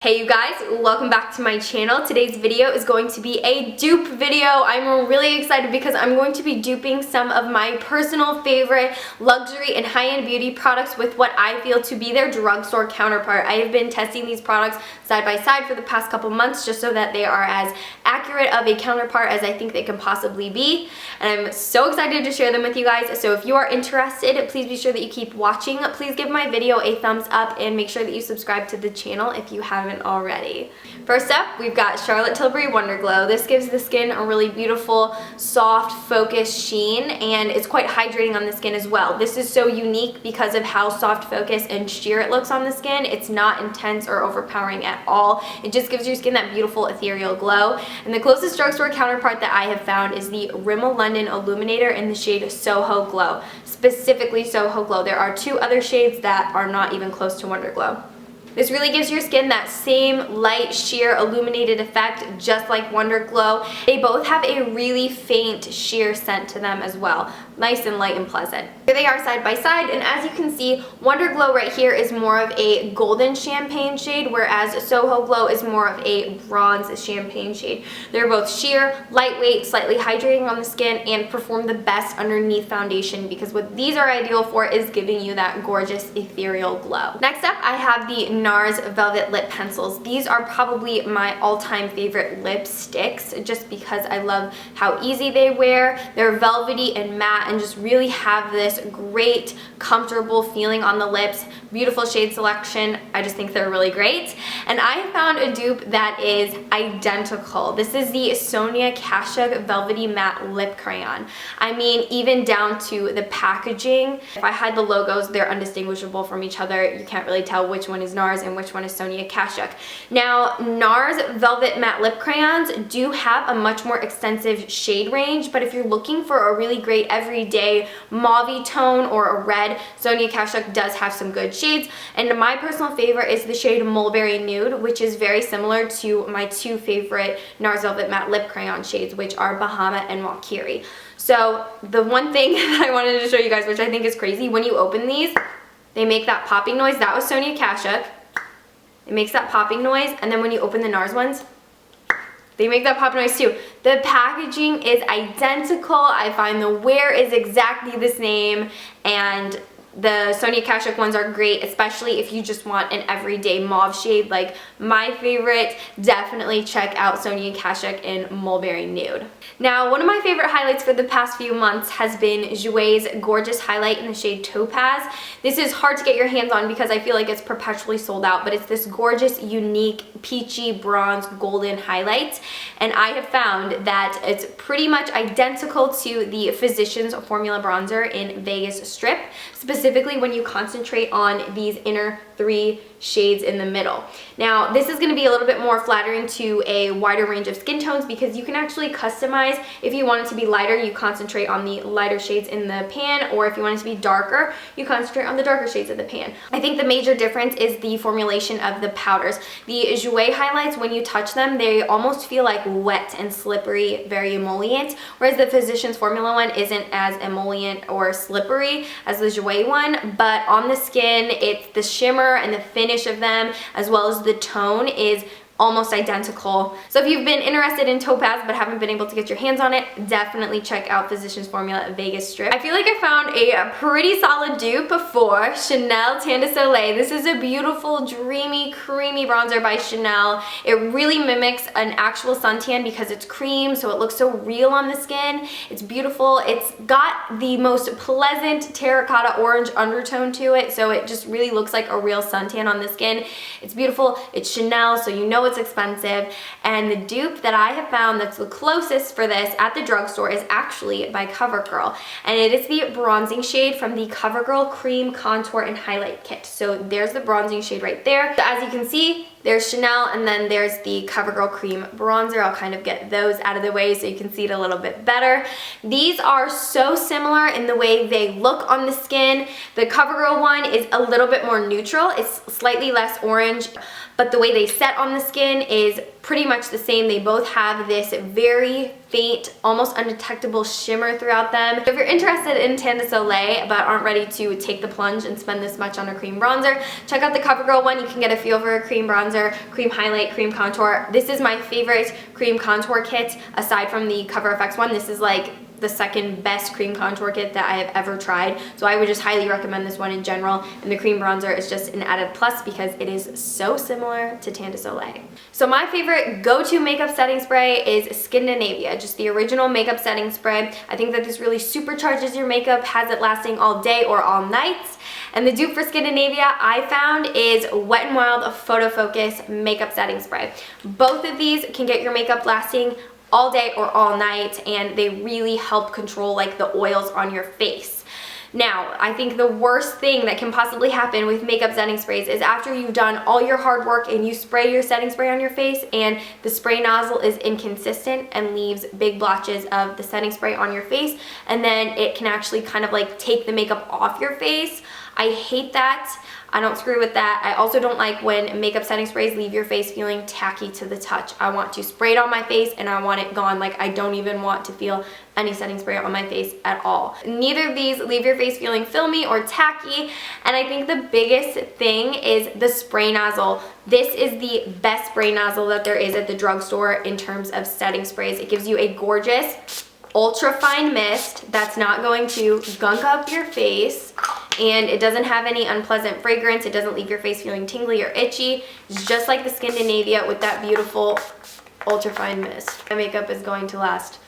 Hey you guys, welcome back to my channel. Today's video is going to be a dupe video. I'm really excited because I'm going to be duping some of my personal favorite luxury and high-end beauty products with what I feel to be their drugstore counterpart. I have been testing these products side by side for the past couple months just so that they are as accurate of a counterpart as I think they can possibly be. And I'm so excited to share them with you guys. So if you are interested, please be sure that you keep watching. Please give my video a thumbs up and make sure that you subscribe to the channel if you haven't already. First up, we've got Charlotte Tilbury Wonder Glow. This gives the skin a really beautiful, soft, focused sheen, and it's quite hydrating on the skin as well. This is so unique because of how soft, focused, and sheer it looks on the skin. It's not intense or overpowering at all. It just gives your skin that beautiful, ethereal glow. And the closest drugstore counterpart that I have found is the Rimmel London Illuminator in the shade Soho Glow. Specifically Soho Glow. There are two other shades that are not even close to Wonder Glow. This really gives your skin that same light, sheer, illuminated effect, just like Wonder Glow. They both have a really faint, sheer scent to them as well. Nice and light and pleasant. Here they are side by side, and as you can see, Wonder Glow right here is more of a golden champagne shade, whereas Soho Glow is more of a bronze champagne shade. They're both sheer, lightweight, slightly hydrating on the skin, and perform the best underneath foundation because what these are ideal for is giving you that gorgeous, ethereal glow. Next up, I have the NARS Velvet Lip Pencils. These are probably my all-time favorite lipsticks just because I love how easy they wear. They're velvety and matte and just really have this great, comfortable feeling on the lips. Beautiful shade selection. I just think they're really great. And I found a dupe that is identical. This is the Sonia Kashuk Velvety Matte Lip Crayon. I mean, even down to the packaging. If I hide the logos, they're undistinguishable from each other. You can't really tell which one is NARS and which one is Sonia Kashuk. Now, NARS Velvet Matte Lip Crayons do have a much more extensive shade range, but if you're looking for a really great everyday mauve tone or a red, Sonia Kashuk does have some good shades, and my personal favorite is the shade Mulberry Nude, which is very similar to my two favorite NARS Velvet Matte Lip Crayon shades, which are Bahama and Walkiri. So the one thing that I wanted to show you guys, which I think is crazy, when you open these, they make that popping noise. That was Sonia Kashuk. It makes that popping noise, and then when you open the NARS ones, they make that pop noise too. The packaging is identical. I find the wear is exactly the same, and the Sonia Kashuk ones are great, especially if you just want an everyday mauve shade like my favorite. Definitely check out Sonia Kashuk in Mulberry Nude. Now, one of my favorite highlights for the past few months has been Jouer's gorgeous highlight in the shade Topaz. This is hard to get your hands on because I feel like it's perpetually sold out, but it's this gorgeous, unique, peachy, bronze, golden highlight, and I have found that it's pretty much identical to the Physicians Formula Bronzer in Vegas Strip, specifically when you concentrate on these inner three shades in the middle. Now, this is going to be a little bit more flattering to a wider range of skin tones because you can actually customize. If you want it to be lighter, you concentrate on the lighter shades in the pan, or if you want it to be darker, you concentrate on the darker shades of the pan. I think the major difference is the formulation of the powders. The Jouer highlights, when you touch them, they almost feel like wet and slippery, very emollient, whereas the Physicians Formula one isn't as emollient or slippery as the Jouer one, but on the skin, it's the shimmer and the finish of them, as well as the tone, is almost identical. So if you've been interested in Topaz but haven't been able to get your hands on it, definitely check out Physicians Formula at Vegas Strip. I feel like I found a pretty solid dupe for Chanel Tan de Soleil. This is a beautiful, dreamy, creamy bronzer by Chanel. It really mimics an actual suntan because it's cream, so it looks so real on the skin. It's beautiful. It's got the most pleasant terracotta orange undertone to it, so it just really looks like a real suntan on the skin. It's beautiful. It's Chanel, so you know it's expensive, and the dupe that I have found that's the closest for this at the drugstore is actually by CoverGirl, and it is the bronzing shade from the CoverGirl Cream Contour and Highlight Kit. So there's the bronzing shade right there. So as you can see, there's Chanel, and then there's the CoverGirl Cream Bronzer. I'll kind of get those out of the way so you can see it a little bit better. These are so similar in the way they look on the skin. The CoverGirl one is a little bit more neutral. It's slightly less orange, but the way they set on the skin is pretty much the same. They both have this very faint, almost undetectable shimmer throughout them. If you're interested in Tan de Soleil but aren't ready to take the plunge and spend this much on a cream bronzer, check out the CoverGirl one. You can get a feel for a cream bronzer, cream highlight, cream contour. This is my favorite cream contour kit aside from the Cover FX one. This is like the second best cream contour kit that I have ever tried. So I would just highly recommend this one in general. And the cream bronzer is just an added plus because it is so similar to Tan de Soleil. So my favorite go-to makeup setting spray is Skindinavia, just the original makeup setting spray. I think that this really supercharges your makeup, has it lasting all day or all night. And the dupe for Skindinavia I found is Wet n Wild Photo Focus Makeup Setting Spray. Both of these can get your makeup lasting all day or all night, and they really help control like the oils on your face. Now, I think the worst thing that can possibly happen with makeup setting sprays is after you've done all your hard work and you spray your setting spray on your face and the spray nozzle is inconsistent and leaves big blotches of the setting spray on your face, and then it can actually kind of like take the makeup off your face. I hate that. I don't screw with that. I also don't like when makeup setting sprays leave your face feeling tacky to the touch. I want to spray it on my face and I want it gone. Like, I don't even want to feel any setting spray on my face at all. Neither of these leave your face feeling filmy or tacky. And I think the biggest thing is the spray nozzle. This is the best spray nozzle that there is at the drugstore in terms of setting sprays. It gives you a gorgeous ultra fine mist that's not going to gunk up your face, and it doesn't have any unpleasant fragrance. It doesn't leave your face feeling tingly or itchy. It's just like the Skindinavia with that beautiful ultra fine mist. My makeup is going to last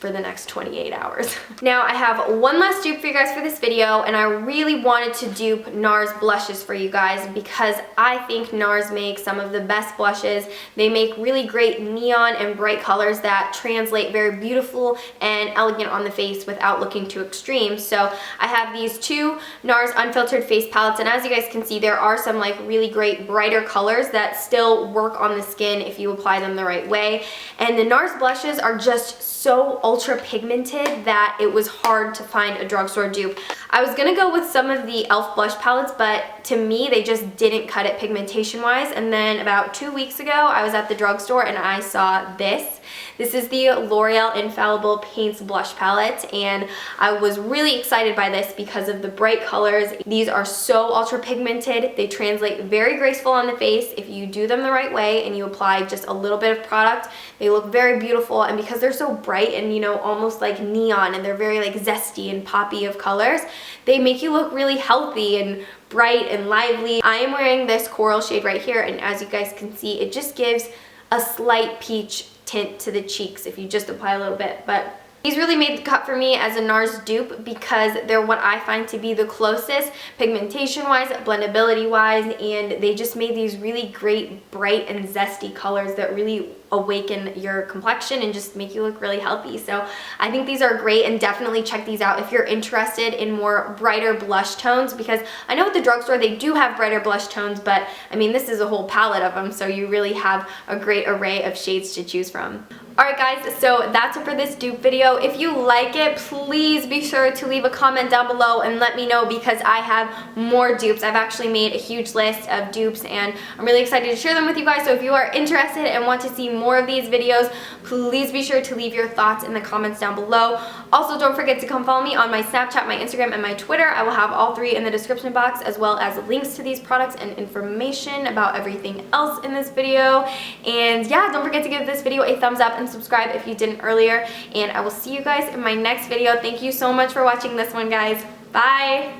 for the next 28 hours. Now I have one last dupe for you guys for this video, and I really wanted to dupe NARS blushes for you guys because I think NARS makes some of the best blushes. They make really great neon and bright colors that translate very beautiful and elegant on the face without looking too extreme. So I have these two NARS unfiltered face palettes, and as you guys can see, there are some like really great brighter colors that still work on the skin if you apply them the right way. And the NARS blushes are just so ultra pigmented that it was hard to find a drugstore dupe. I was gonna go with some of the e.l.f. blush palettes, but to me they just didn't cut it pigmentation wise. And then about 2 weeks ago I was at the drugstore and I saw this. This is the L'Oreal Infallible Paints blush palette, and I was really excited by this because of the bright colors. These are so ultra pigmented. They translate very graceful on the face if you do them the right way and you apply just a little bit of product. They look very beautiful, and because they're so bright and, you know, almost like neon, and they're very like zesty and poppy of colors, they make you look really healthy and bright and lively. I am wearing this coral shade right here, and as you guys can see, it just gives a slight peach tint to the cheeks if you just apply a little bit. But these really made the cut for me as a NARS dupe because they're what I find to be the closest pigmentation-wise, blendability-wise, and they just made these really great, bright and zesty colors that really awaken your complexion and just make you look really healthy. So I think these are great, and definitely check these out if you're interested in more brighter blush tones, because I know at the drugstore they do have brighter blush tones, but I mean, this is a whole palette of them, so you really have a great array of shades to choose from. Alright guys, so that's it for this dupe video. If you like it, please be sure to leave a comment down below and let me know, because I have more dupes. I've actually made a huge list of dupes and I'm really excited to share them with you guys. So if you are interested and want to see more of these videos, please be sure to leave your thoughts in the comments down below. Also, don't forget to come follow me on my Snapchat, my Instagram, and my Twitter. I will have all three in the description box, as well as links to these products and information about everything else in this video. And yeah, don't forget to give this video a thumbs up and subscribe if you didn't earlier. And I will see you guys in my next video. Thank you so much for watching this one, guys. Bye!